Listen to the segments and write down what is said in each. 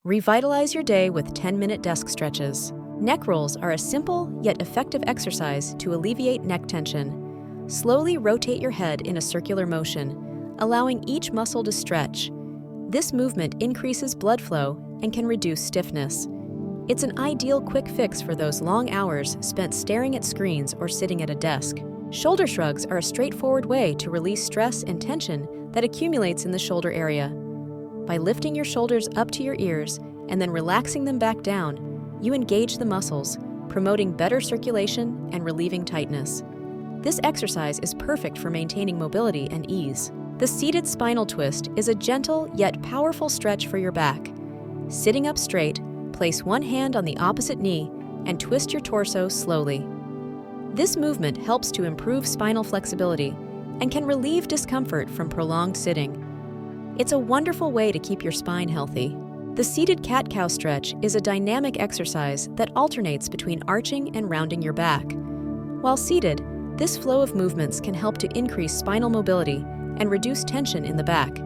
Revitalize your day with 10-minute desk stretches. Neck rolls are a simple yet effective exercise to alleviate neck tension. Slowly rotate your head in a circular motion, allowing each muscle to stretch. This movement increases blood flow and can reduce stiffness. It's an ideal quick fix for those long hours spent staring at screens or sitting at a desk. Shoulder shrugs are a straightforward way to release stress and tension that accumulates in the shoulder area. By lifting your shoulders up to your ears and then relaxing them back down, you engage the muscles, promoting better circulation and relieving tightness. This exercise is perfect for maintaining mobility and ease. The seated spinal twist is a gentle yet powerful stretch for your back. Sitting up straight, place one hand on the opposite knee and twist your torso slowly. This movement helps to improve spinal flexibility and can relieve discomfort from prolonged sitting. It's a wonderful way to keep your spine healthy. The seated cat-cow stretch is a dynamic exercise that alternates between arching and rounding your back. While seated, this flow of movements can help to increase spinal mobility and reduce tension in the back.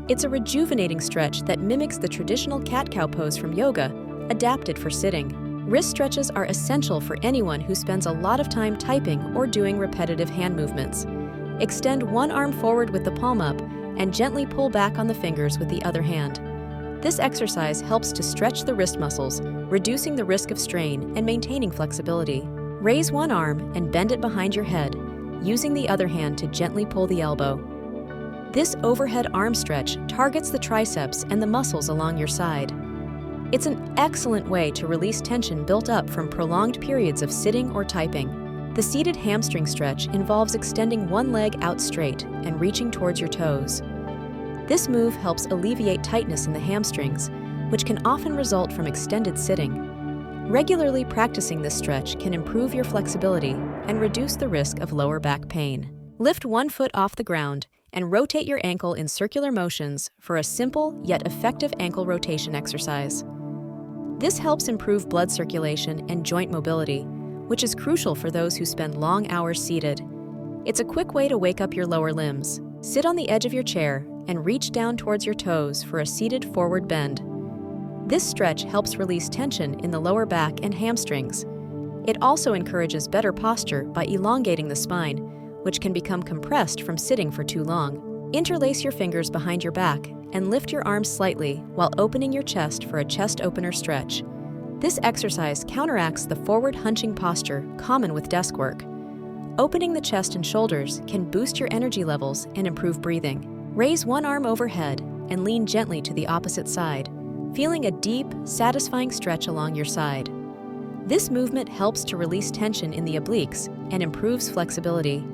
It's a rejuvenating stretch that mimics the traditional cat-cow pose from yoga, adapted for sitting. Wrist stretches are essential for anyone who spends a lot of time typing or doing repetitive hand movements. Extend one arm forward with the palm up and gently pull back on the fingers with the other hand. This exercise helps to stretch the wrist muscles, reducing the risk of strain and maintaining flexibility. Raise one arm and bend it behind your head, using the other hand to gently pull the elbow. This overhead arm stretch targets the triceps and the muscles along your side. It's an excellent way to release tension built up from prolonged periods of sitting or typing. The seated hamstring stretch involves extending one leg out straight and reaching towards your toes. This move helps alleviate tightness in the hamstrings, which can often result from extended sitting. Regularly practicing this stretch can improve your flexibility and reduce the risk of lower back pain. Lift one foot off the ground and rotate your ankle in circular motions for a simple yet effective ankle rotation exercise. This helps improve blood circulation and joint mobility, which is crucial for those who spend long hours seated. It's a quick way to wake up your lower limbs. Sit on the edge of your chair and reach down towards your toes for a seated forward bend. This stretch helps release tension in the lower back and hamstrings. It also encourages better posture by elongating the spine, which can become compressed from sitting for too long. Interlace your fingers behind your back and lift your arms slightly while opening your chest for a chest opener stretch. This exercise counteracts the forward hunching posture common with desk work. Opening the chest and shoulders can boost your energy levels and improve breathing. Raise one arm overhead and lean gently to the opposite side, feeling a deep, satisfying stretch along your side. This movement helps to release tension in the obliques and improves flexibility.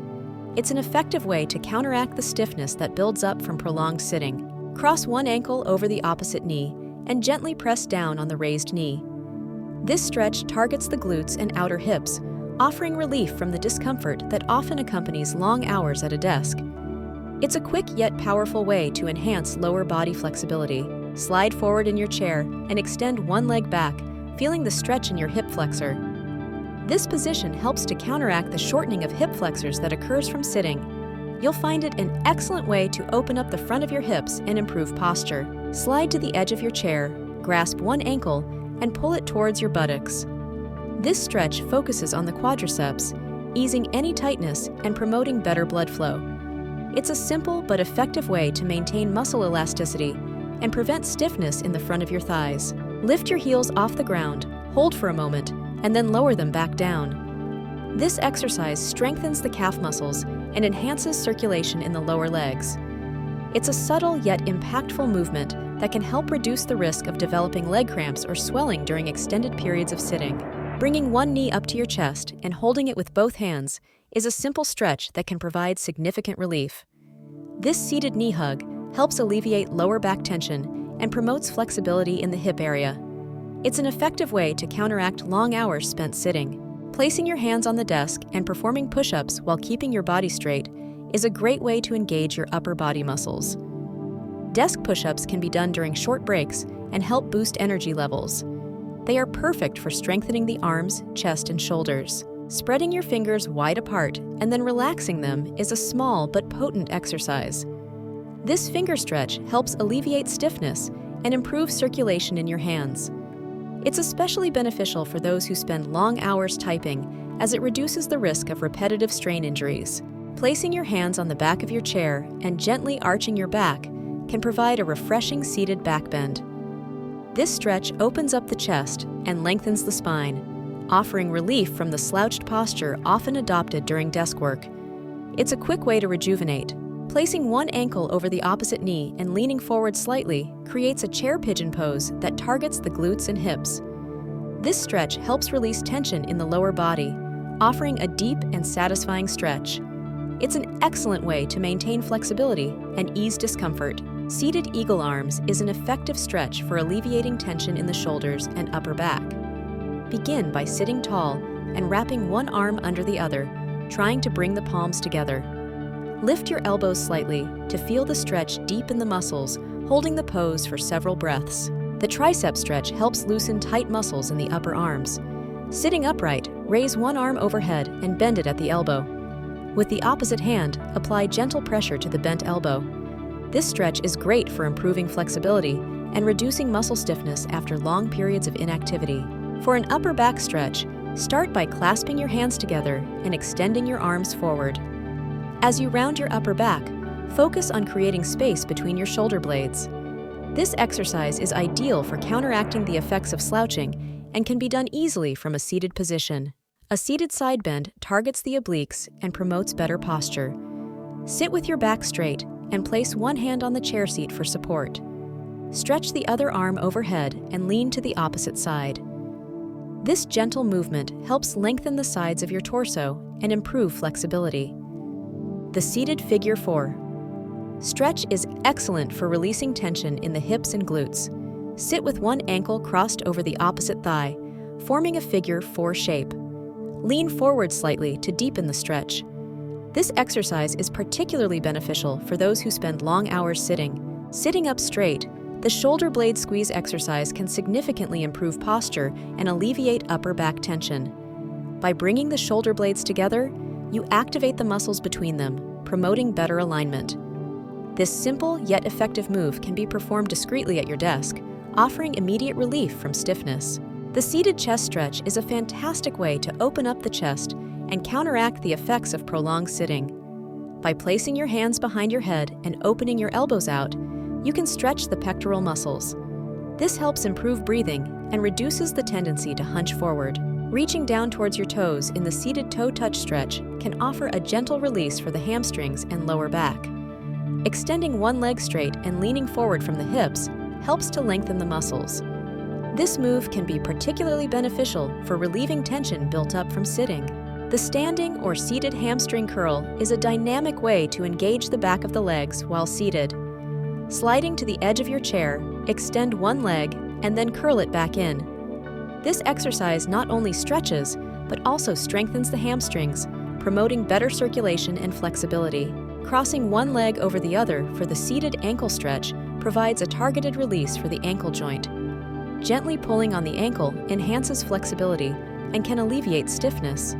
It's an effective way to counteract the stiffness that builds up from prolonged sitting. Cross one ankle over the opposite knee and gently press down on the raised knee. This stretch targets the glutes and outer hips, offering relief from the discomfort that often accompanies long hours at a desk. It's a quick yet powerful way to enhance lower body flexibility. Slide forward in your chair and extend one leg back, feeling the stretch in your hip flexor. This position helps to counteract the shortening of hip flexors that occurs from sitting. You'll find it an excellent way to open up the front of your hips and improve posture. Slide to the edge of your chair, grasp one ankle, and pull it towards your buttocks. This stretch focuses on the quadriceps, easing any tightness and promoting better blood flow. It's a simple but effective way to maintain muscle elasticity and prevent stiffness in the front of your thighs. Lift your heels off the ground, hold for a moment, and then lower them back down. This exercise strengthens the calf muscles and enhances circulation in the lower legs. It's a subtle yet impactful movement that can help reduce the risk of developing leg cramps or swelling during extended periods of sitting. Bringing one knee up to your chest and holding it with both hands is a simple stretch that can provide significant relief. This seated knee hug helps alleviate lower back tension and promotes flexibility in the hip area. It's an effective way to counteract long hours spent sitting. Placing your hands on the desk and performing push-ups while keeping your body straight is a great way to engage your upper body muscles. Desk push-ups can be done during short breaks and help boost energy levels. They are perfect for strengthening the arms, chest, and shoulders. Spreading your fingers wide apart and then relaxing them is a small but potent exercise. This finger stretch helps alleviate stiffness and improves circulation in your hands. It's especially beneficial for those who spend long hours typing, as it reduces the risk of repetitive strain injuries. Placing your hands on the back of your chair and gently arching your back can provide a refreshing seated back bend. This stretch opens up the chest and lengthens the spine, offering relief from the slouched posture often adopted during desk work. It's a quick way to rejuvenate. Placing one ankle over the opposite knee and leaning forward slightly creates a chair pigeon pose that targets the glutes and hips. This stretch helps release tension in the lower body, offering a deep and satisfying stretch. It's an excellent way to maintain flexibility and ease discomfort. Seated eagle arms is an effective stretch for alleviating tension in the shoulders and upper back. Begin by sitting tall and wrapping one arm under the other, trying to bring the palms together. Lift your elbows slightly to feel the stretch deep in the muscles, holding the pose for several breaths. The tricep stretch helps loosen tight muscles in the upper arms. Sitting upright, raise one arm overhead and bend it at the elbow. With the opposite hand, apply gentle pressure to the bent elbow. This stretch is great for improving flexibility and reducing muscle stiffness after long periods of inactivity. For an upper back stretch, start by clasping your hands together and extending your arms forward. As you round your upper back, focus on creating space between your shoulder blades. This exercise is ideal for counteracting the effects of slouching and can be done easily from a seated position. A seated side bend targets the obliques and promotes better posture. Sit with your back straight and place one hand on the chair seat for support. Stretch the other arm overhead and lean to the opposite side. This gentle movement helps lengthen the sides of your torso and improve flexibility. The seated figure 4. Stretch is excellent for releasing tension in the hips and glutes. Sit with one ankle crossed over the opposite thigh, forming a figure 4 shape. Lean forward slightly to deepen the stretch. This exercise is particularly beneficial for those who spend long hours sitting. Sitting up straight, the shoulder blade squeeze exercise can significantly improve posture and alleviate upper back tension. By bringing the shoulder blades together, you activate the muscles between them, promoting better alignment. This simple yet effective move can be performed discreetly at your desk, offering immediate relief from stiffness. The seated chest stretch is a fantastic way to open up the chest and counteract the effects of prolonged sitting. By placing your hands behind your head and opening your elbows out, you can stretch the pectoral muscles. This helps improve breathing and reduces the tendency to hunch forward. Reaching down towards your toes in the seated toe touch stretch can offer a gentle release for the hamstrings and lower back. Extending one leg straight and leaning forward from the hips helps to lengthen the muscles. This move can be particularly beneficial for relieving tension built up from sitting. The standing or seated hamstring curl is a dynamic way to engage the back of the legs while seated. Sliding to the edge of your chair, extend one leg and then curl it back in. This exercise not only stretches, but also strengthens the hamstrings, promoting better circulation and flexibility. Crossing one leg over the other for the seated ankle stretch provides a targeted release for the ankle joint. Gently pulling on the ankle enhances flexibility and can alleviate stiffness.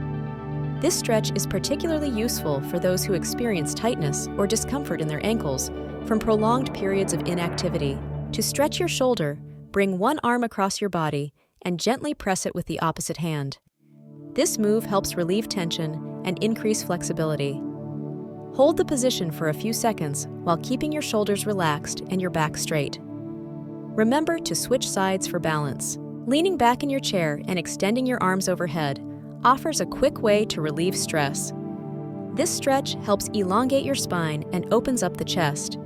This stretch is particularly useful for those who experience tightness or discomfort in their ankles from prolonged periods of inactivity. To stretch your shoulder, bring one arm across your body and gently press it with the opposite hand. This move helps relieve tension and increase flexibility. Hold the position for a few seconds while keeping your shoulders relaxed and your back straight. Remember to switch sides for balance. Leaning back in your chair and extending your arms overhead offers a quick way to relieve stress. This stretch helps elongate your spine and opens up the chest.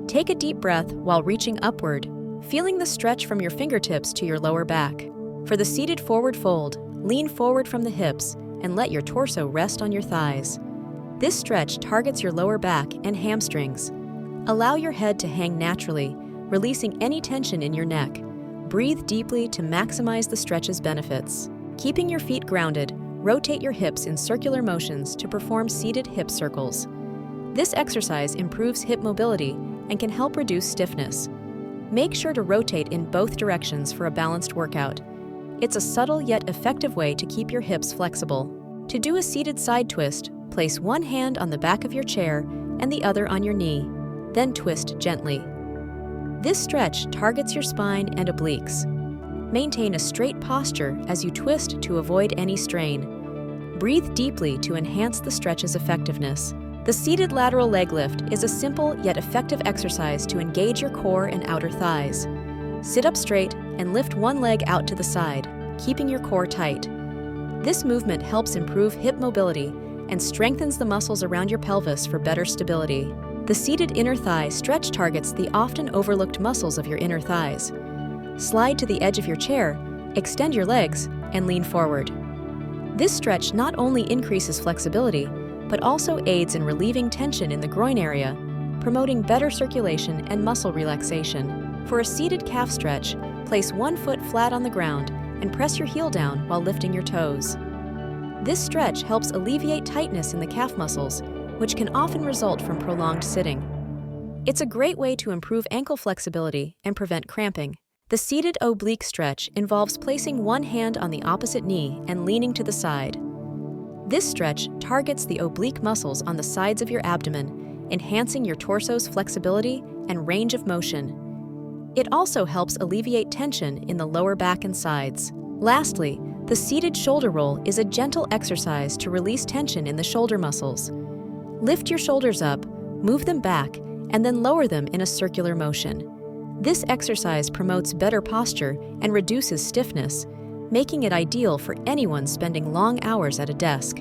Take a deep breath while reaching upward, feeling the stretch from your fingertips to your lower back. For the seated forward fold, lean forward from the hips and let your torso rest on your thighs. This stretch targets your lower back and hamstrings. Allow your head to hang naturally, releasing any tension in your neck. Breathe deeply to maximize the stretch's benefits. Keeping your feet grounded, rotate your hips in circular motions to perform seated hip circles. This exercise improves hip mobility and can help reduce stiffness. Make sure to rotate in both directions for a balanced workout. It's a subtle yet effective way to keep your hips flexible. To do a seated side twist, place one hand on the back of your chair and the other on your knee, then twist gently. This stretch targets your spine and obliques. Maintain a straight posture as you twist to avoid any strain. Breathe deeply to enhance the stretch's effectiveness. The seated lateral leg lift is a simple yet effective exercise to engage your core and outer thighs. Sit up straight and lift one leg out to the side, keeping your core tight. This movement helps improve hip mobility and strengthens the muscles around your pelvis for better stability. The seated inner thigh stretch targets the often overlooked muscles of your inner thighs. Slide to the edge of your chair, extend your legs, and lean forward. This stretch not only increases flexibility, but also aids in relieving tension in the groin area, promoting better circulation and muscle relaxation. For a seated calf stretch, place one foot flat on the ground and press your heel down while lifting your toes. This stretch helps alleviate tightness in the calf muscles, which can often result from prolonged sitting. It's a great way to improve ankle flexibility and prevent cramping. The seated oblique stretch involves placing one hand on the opposite knee and leaning to the side. This stretch targets the oblique muscles on the sides of your abdomen, enhancing your torso's flexibility and range of motion. It also helps alleviate tension in the lower back and sides. Lastly, the seated shoulder roll is a gentle exercise to release tension in the shoulder muscles. Lift your shoulders up, move them back, and then lower them in a circular motion. This exercise promotes better posture and reduces stiffness, making it ideal for anyone spending long hours at a desk.